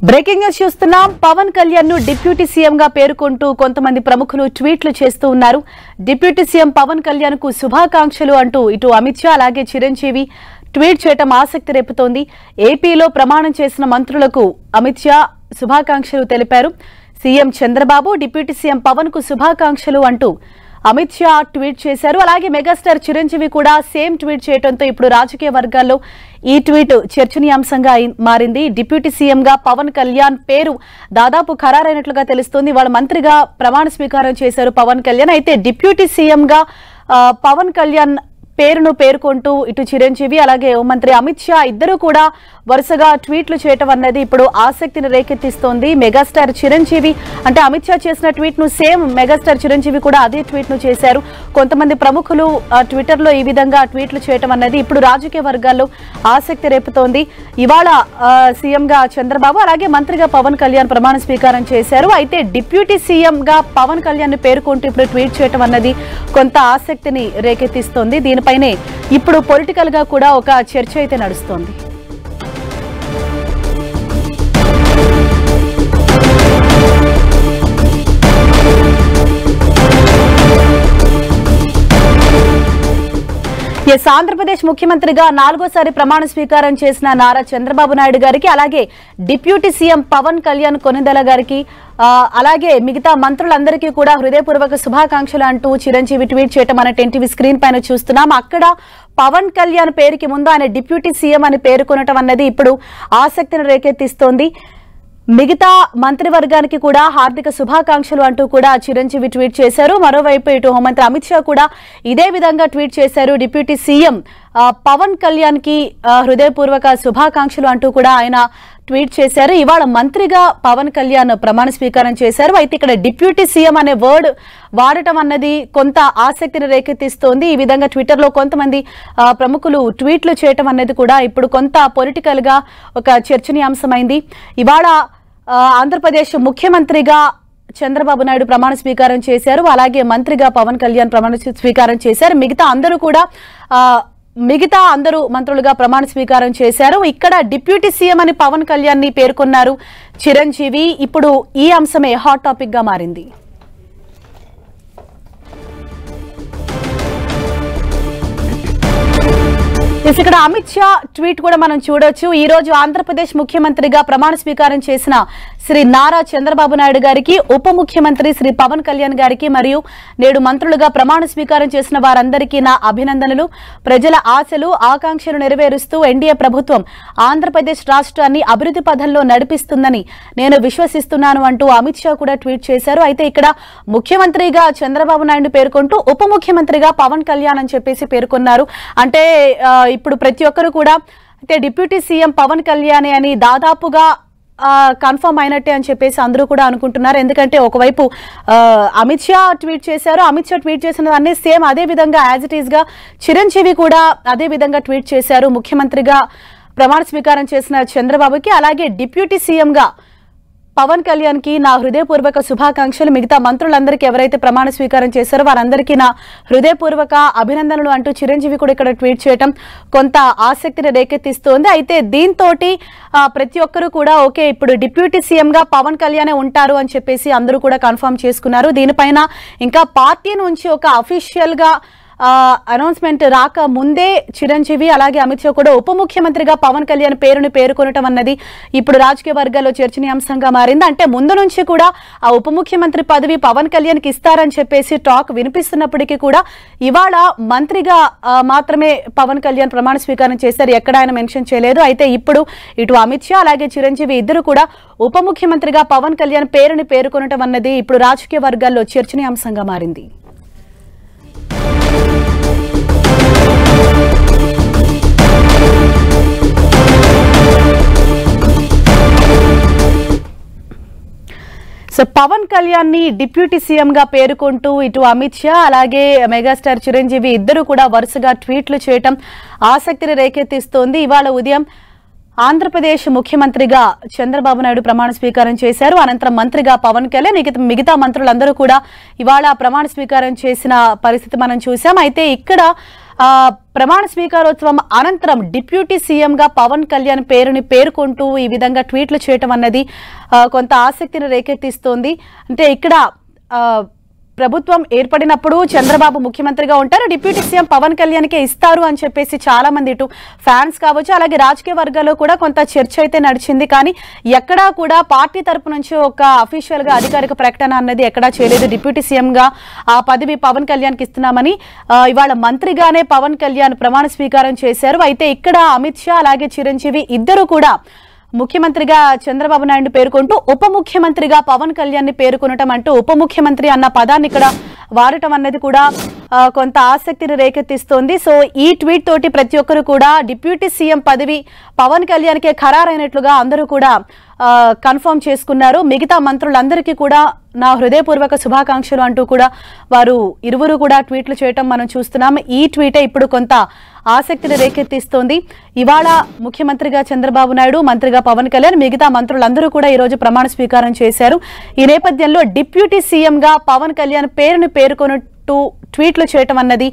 Breaking news చూస్తున్నాం. పవన్ కళ్యాణ్ ను deputy CM గా పేర్కొంటూ కొంతమంది ప్రముఖులు ట్వీట్లు చేస్తూ ఉన్నారు. డిప్యూటీ సీఎం పవన్ కళ్యాణ్ కు శుభాకాంక్షలు అంటూ ఇటు అమిత్ షా అలాగే చిరంజీవి ట్వీట్ చేయడం ఆసక్తి రేపుతోంది. ఏపీలో ప్రమాణం చేసిన మంత్రులకు అమిత్ షా శుభాకాంక్షలు తెలిపారు. CM Chandrababu deputy CM Pawan కు శుభాకాంక్షలు అంటూ అమిత్ షా ట్వీట్ చేశారు. అలాగే మెగాస్టార్ చిరంజీవి కూడా సేమ్ ట్వీట్ చేయడంతో ఇప్పుడు రాజకీయ వర్గాల్లో ఈ ట్వీట్ చర్చనీయాంశంగా మారింది. డిప్యూటీ సీఎం గా పవన్ కళ్యాణ్ పేరు దాదాపు ఖరారైనట్లుగా తెలుస్తోంది. వాళ్ళ మంత్రిగా ప్రమాణ స్వీకారం చేశారు పవన్ కళ్యాణ్. అయితే డిప్యూటీ సీఎం గా పవన్ కళ్యాణ్ పేరును పేర్కొంటూ ఇటు చిరంజీవి అలాగే హోంమంత్రి అమిత్ షా ఇద్దరు కూడా వరుసగా ట్వీట్లు చేయటం అన్నది ఇప్పుడు ఆసక్తిని రేకెత్తిస్తోంది. మెగాస్టార్ చిరంజీవి అంటే అమిత్ షా చేసిన ట్వీట్ ను సేమ్ మెగాస్టార్ చిరంజీవి కూడా అదే ట్వీట్ ను చేశారు. కొంతమంది ప్రముఖులు ట్విట్టర్ లో ఈ విధంగా ట్వీట్లు చేయటం అన్నది ఇప్పుడు రాజకీయ వర్గాల్లో ఆసక్తి రేపుతోంది. ఇవాళ సీఎం గా చంద్రబాబు అలాగే మంత్రిగా పవన్ కళ్యాణ్ ప్రమాణ స్వీకారం చేశారు. అయితే డిప్యూటీ సీఎం గా పవన్ కళ్యాణ్ ని పేర్కొంటూ ఇప్పుడు ట్వీట్ చేయటం అన్నది కొంత ఆసక్తిని రేకెత్తిస్తోంది. దీనిపైనే ఇప్పుడు పొలిటికల్ గా కూడా ఒక చర్చ అయితే నడుస్తోంది. ఆంధ్రప్రదేశ్ ముఖ్యమంత్రిగా 4వ ప్రమాణ స్వీకారం చేసిన నారా చంద్రబాబు నాయుడు గారికి అలాగే డిప్యూటీ సీఎం పవన్ కళ్యాణ్ కొనిదెల గారికి అలాగే మిగతా మంత్రులందరికీ కూడా హృదయపూర్వక శుభాకాంక్షలు అంటూ చిరంజీవి ట్వీట్ చేయడం మన టీవీ స్క్రీన్ పైన చూస్తున్నాం. అక్కడ పవన్ కళ్యాణ్ పేరుకి ముందు ఆయన డిప్యూటీ సీఎం అని పేర్కొనటం అన్నది ఇప్పుడు ఆసక్తిని రేకెత్తిస్తోంది. మిగతా మంత్రివర్గానికి కూడా హార్దిక శుభాకాంక్షలు అంటూ కూడా చిరంజీవి ట్వీట్ చేశారు. మరోవైపు ఇటు హోంమంత్రి అమిత్ షా కూడా ఇదే విధంగా ట్వీట్ చేశారు. డిప్యూటీ సీఎం పవన్ కళ్యాణ్ కి హృదయపూర్వక శుభాకాంక్షలు అంటూ కూడా ఆయన ట్వీట్ చేశారు. ఇవాళ మంత్రిగా పవన్ కళ్యాణ్ ప్రమాణ స్వీకారం చేశారు. అయితే ఇక్కడ డిప్యూటీ సీఎం అనే వర్డ్ వాడటం అన్నది కొంత ఆసక్తిని రేకెత్తిస్తోంది. ఈ విధంగా ట్విట్టర్ లో కొంతమంది ప్రముఖులు ట్వీట్లు చేయటం అనేది కూడా ఇప్పుడు కొంత పొలిటికల్ గా ఒక చర్చనీయాంశమైంది. ఇవాళ ఆంధ్రప్రదేశ్ ముఖ్యమంత్రిగా చంద్రబాబు నాయుడు ప్రమాణ స్వీకారం చేశారు. అలాగే మంత్రిగా పవన్ కళ్యాణ్ ప్రమాణ స్వీకారం చేశారు. మిగతా అందరూ మంత్రులుగా ప్రమాణ స్వీకారం చేశారు. ఇక్కడ డిప్యూటీ సీఎం అని పవన్ కళ్యాణ్ ని పేర్కొన్నారు చిరంజీవి. ఇప్పుడు ఈ అంశమే హాట్ టాపిక్ గా మారింది. ఇక్కడ అమిత్ షా ట్వీట్ కూడా మనం చూడొచ్చు. ఈ రోజు ఆంధ్రప్రదేశ్ ముఖ్యమంత్రిగా ప్రమాణ స్వీకారం చేసిన శ్రీ నారా చంద్రబాబు నాయుడు గారికి, ఉప ముఖ్యమంత్రి శ్రీ పవన్ కళ్యాణ్ గారికి మరియు నేడు మంత్రులుగా ప్రమాణ స్వీకారం చేసిన వారందరికీ నా అభినందనలు. ప్రజల ఆశలు ఆకాంక్షలు నెరవేరుస్తూ ఎన్డీఏ ప్రభుత్వం ఆంధ్రప్రదేశ్ రాష్ట్రాన్ని అభివృద్ధి పథంలో నడిపిస్తుందని నేను విశ్వసిస్తున్నాను అంటూ అమిత్ షా కూడా ట్వీట్ చేశారు. అయితే ఇక్కడ ముఖ్యమంత్రిగా చంద్రబాబు నాయుడు పేర్కొంటూ ఉప ముఖ్యమంత్రిగా పవన్ కళ్యాణ్ అని చెప్పేసి పేర్కొన్నారు. అంటే ఇప్పుడు ప్రతి ఒక్కరు కూడా అయితే డిప్యూటీ సీఎం పవన్ కళ్యాణ్ అని దాదాపుగా కన్ఫర్మ్ అయినట్టే అని చెప్పేసి అందరూ కూడా అనుకుంటున్నారు. ఎందుకంటే ఒకవైపు అమిత్ షా ట్వీట్ చేశారు. అమిత్ షా ట్వీట్ చేసిన అన్ని సేమ్ అదే విధంగా యాజ్ ఇట్ ఈస్ గా చిరంజీవి కూడా అదే విధంగా ట్వీట్ చేశారు. ముఖ్యమంత్రిగా ప్రమాణ స్వీకారం చేసిన చంద్రబాబుకి అలాగే డిప్యూటీ సీఎం గా పవన్ కళ్యాణ్ కి నా హృదయపూర్వక శుభాకాంక్షలు. మిగతా మంత్రులందరికీ ఎవరైతే ప్రమాణ స్వీకారం చేశారో వారందరికీ నా హృదయపూర్వక అభినందనలు అంటూ చిరంజీవి కూడా ఇక్కడ ట్వీట్ చేయడం కొంత ఆసక్తిని రేకెత్తిస్తోంది. అయితే దీంతో ప్రతి ఒక్కరూ కూడా ఓకే ఇప్పుడు డిప్యూటీ సీఎం గా పవన్ కళ్యాణ్ ఉంటారు అని చెప్పేసి అందరూ కూడా కన్ఫర్మ్ చేసుకున్నారు. దీనిపైన ఇంకా పార్టీ నుంచి ఒక అఫీషియల్ గా అనౌన్స్మెంట్ రాక ముందే చిరంజీవి అలాగే అమిత్ షా కూడా ఉప ముఖ్యమంత్రిగా పవన్ కళ్యాణ్ పేరుని పేర్కొనటం అన్నది ఇప్పుడు రాజకీయ వర్గాల్లో చర్చనీయాంశంగా మారింది. అంటే ముందు నుంచి కూడా ఆ ఉప ముఖ్యమంత్రి పదవి పవన్ కళ్యాణ్ కి ఇస్తారని చెప్పేసి టాక్ వినిపిస్తున్నప్పటికీ కూడా ఇవాళ మంత్రిగా మాత్రమే పవన్ కళ్యాణ్ ప్రమాణ స్వీకారం చేశారు. ఎక్కడ ఆయన మెన్షన్ చేయలేదు. అయితే ఇప్పుడు ఇటు అమిత్ షా అలాగే చిరంజీవి ఇద్దరు కూడా ఉప ముఖ్యమంత్రిగా పవన్ కళ్యాణ్ పేరుని పేర్కొనటం అన్నది ఇప్పుడు రాజకీయ వర్గాల్లో చర్చనీయాంశంగా మారింది. పవన్ కళ్యాణ్ ని డిప్యూటీ సీఎం గా పేర్కొంటూ ఇటు అమిత్ షా అలాగే మెగాస్టార్ చిరంజీవి ఇద్దరు కూడా వరుసగా ట్వీట్లు చేయటం ఆసక్తిని రేకెత్తిస్తోంది. ఇవాళ ఉదయం ఆంధ్రప్రదేశ్ ముఖ్యమంత్రిగా చంద్రబాబు నాయుడు ప్రమాణ స్వీకారం చేశారు. అనంతరం మంత్రిగా పవన్ కళ్యాణ్ మిగతా మంత్రులందరూ కూడా ఇవాళ ప్రమాణ స్వీకారం చేసిన పరిస్థితి మనం చూసాం. అయితే ఇక్కడ ప్రమాణ స్వీకారోత్సవం అనంతరం డిప్యూటీ సీఎంగా పవన్ కళ్యాణ్ పేరుని పేర్కొంటూ ఈ విధంగా ట్వీట్లు చేయటం అన్నది కొంత ఆసక్తిని రేకెత్తిస్తోంది. అంటే ఇక్కడ ప్రభుత్వం ఏర్పడినప్పుడు చంద్రబాబు ముఖ్యమంత్రిగా ఉంటారు, డిప్యూటీ సీఎం పవన్ కళ్యాణ్కే ఇస్తారు అని చెప్పేసి చాలా మంది ఇటు ఫ్యాన్స్ కావచ్చు, అలాగే రాజకీయ వర్గాల్లో కూడా కొంత చర్చ అయితే నడిచింది. కానీ ఎక్కడా కూడా పార్టీ తరపు నుంచి ఒక అఫీషియల్ గా అధికారిక ప్రకటన అన్నది ఎక్కడా చేయలేదు. డిప్యూటీ సీఎం గా ఆ పదవి పవన్ కళ్యాణ్కి ఇస్తున్నామని ఇవాళ మంత్రిగానే పవన్ కళ్యాణ్ ప్రమాణ స్వీకారం చేశారు. అయితే ఇక్కడ అమిత్ షా అలాగే చిరంజీవి ఇద్దరు కూడా ముఖ్యమంత్రిగా చంద్రబాబు నాయుడు పేర్కొంటూ ఉప ముఖ్యమంత్రిగా పవన్ కళ్యాణ్ ని పేర్కొనటం అంటూ ఉప ముఖ్యమంత్రి అన్న పదాన్ని ఇక్కడ వాడటం అన్నది కూడా కొంత ఆసక్తిని రేకెత్తిస్తోంది. సో ఈ ట్వీట్ తోటి ప్రతి ఒక్కరు కూడా డిప్యూటీ సీఎం పదవి పవన్ కళ్యాణ్కే ఖరారైనట్లుగా అందరూ కూడా కన్ఫర్మ్ చేసుకున్నారు. మిగతా మంత్రులందరికీ కూడా నా హృదయపూర్వక శుభాకాంక్షలు అంటూ కూడా వారు ఇరువురు కూడా ట్వీట్లు చేయటం మనం చూస్తున్నాం. ఈ ట్వీటే ఇప్పుడు కొంత ఆసక్తిని రేకెత్తిస్తోంది. ఇవాళ ముఖ్యమంత్రిగా చంద్రబాబు నాయుడు, మంత్రిగా పవన్ కళ్యాణ్, మిగతా మంత్రులందరూ కూడా ఈ రోజు ప్రమాణ స్వీకారం చేశారు. ఈ నేపథ్యంలో డిప్యూటీ సీఎం గా పవన్ కళ్యాణ్ పేరును పేర్కొంటూ ట్వీట్లు చేయటం అన్నది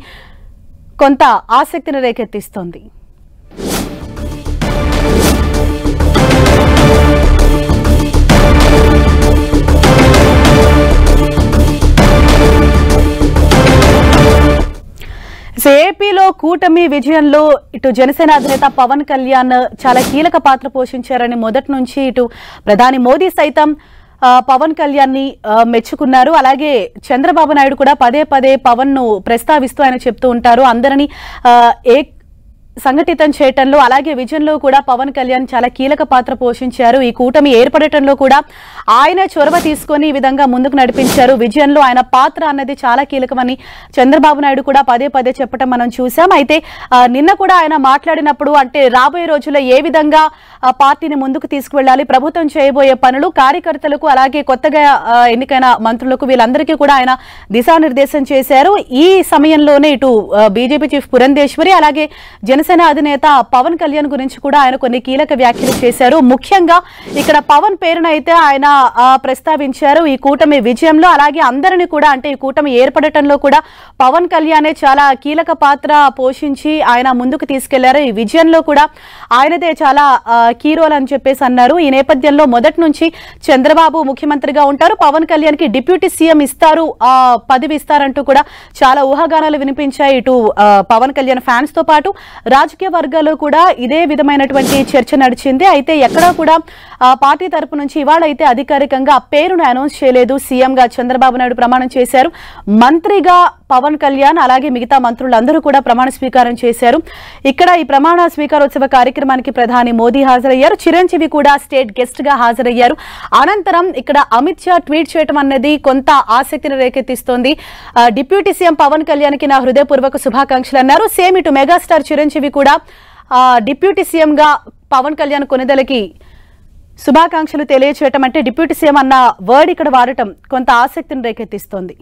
కొంత ఆసక్తిని రేకెత్తిస్తోంది. ఏపీలో కూటమి విజయంలో ఇటు జనసేన అధినేత పవన్ కళ్యాణ్ చాలా కీలక పాత్ర పోషించారని మొదటి నుంచి ఇటు ప్రధాని మోదీ సైతం పవన్ కళ్యాణ్ ని మెచ్చుకున్నారు. అలాగే చంద్రబాబు నాయుడు కూడా పదే పదే పవన్ ను ప్రస్తావిస్తూ ఆయన చెప్తూ ఉంటారు. అందరినీ సంఘటితం చేయటంలో అలాగే విజయంలో కూడా పవన్ కళ్యాణ్ చాలా కీలక పాత్ర పోషించారు. ఈ కూటమి ఏర్పడటంలో కూడా ఆయన చొరవ తీసుకొని ఈ విధంగా ముందుకు నడిపించారు. విజయంలో ఆయన పాత్ర అన్నది చాలా కీలకమని చంద్రబాబు నాయుడు కూడా పదే పదే చెప్పడం మనం చూసాం. అయితే నిన్న కూడా ఆయన మాట్లాడినప్పుడు అంటే రాబోయే రోజుల్లో ఏ విధంగా పార్టీని ముందుకు తీసుకువెళ్లాలి, ప్రభుత్వం చేయబోయే పనులు కార్యకర్తలకు అలాగే కొత్తగా ఎన్నికైన మంత్రులకు వీళ్ళందరికీ కూడా ఆయన దిశానిర్దేశం చేశారు. ఈ సమయంలోనే ఇటు బీజేపీ చీఫ్ పురంధేశ్వరి అలాగే జనసేన అధినేత పవన్ కళ్యాణ్ గురించి కూడా ఆయన కొన్ని కీలక వ్యాఖ్యలు చేశారు. ముఖ్యంగా ఇక్కడ పవన్ పేరును అయితే ఆయన ప్రస్తావించారు. ఈ కూటమి విజయంలో అలాగే అందరినీ కూడా అంటే ఈ కూటమి ఏర్పడటంలో కూడా పవన్ కళ్యాణే చాలా కీలక పాత్ర పోషించి ఆయన ముందుకు తీసుకెళ్లారు. ఈ విజయంలో కూడా ఆయనదే చాలా కీ రోల్ అని చెప్పేసి అన్నారు. ఈ నేపథ్యంలో మొదటి నుంచి చంద్రబాబు ముఖ్యమంత్రిగా ఉంటారు, పవన్ కళ్యాణ్ కి డిప్యూటీ సీఎం ఇస్తారు, పదవి ఇస్తారంటూ కూడా చాలా ఊహాగానాలు వినిపించాయి ఇటు పవన్ కళ్యాణ్ ఫ్యాన్స్ తో పాటు రాజకీయ వర్గాల్లో కూడా ఇదే విధమైనటువంటి చర్చ నడిచింది. అయితే ఎక్కడా కూడా పార్టీ తరపు నుంచి ఇవాళ అయితే అధికారికంగా ఆ పేరును అనౌన్స్ చేయలేదు. సీఎం గా చంద్రబాబు నాయుడు ప్రమాణం చేశారు, మంత్రిగా పవన్ కళ్యాణ్ అలాగే మిగతా మంత్రులందరూ కూడా ప్రమాణ స్వీకారం చేశారు. ఇక్కడ ఈ ప్రమాణ స్వీకారోత్సవ కార్యక్రమానికి ప్రధాని మోదీ హాజరయ్యారు, చిరంజీవి కూడా స్టేట్ గెస్ట్ గా హాజరయ్యారు. అనంతరం ఇక్కడ అమిత్ షా ట్వీట్ చేయడం అనేది కొంత ఆసక్తిని రేకెత్తిస్తోంది. డిప్యూటీ సీఎం పవన్ కళ్యాణ్ కి నా హృదయపూర్వక శుభాకాంక్షలు అన్నారు. సేమ్ ఇటు మెగాస్టార్ చిరంజీవి కూడా డిప్యూటీ సీఎం గా పవన్ కళ్యాణ్ కొనిదలకి శుభాకాంక్షలు తెలియచేయటం అంటే డిప్యూటీ సీఎం అన్న వర్డ్ ఇక్కడ వాడటం కొంత ఆసక్తిని రేకెత్తిస్తోంది.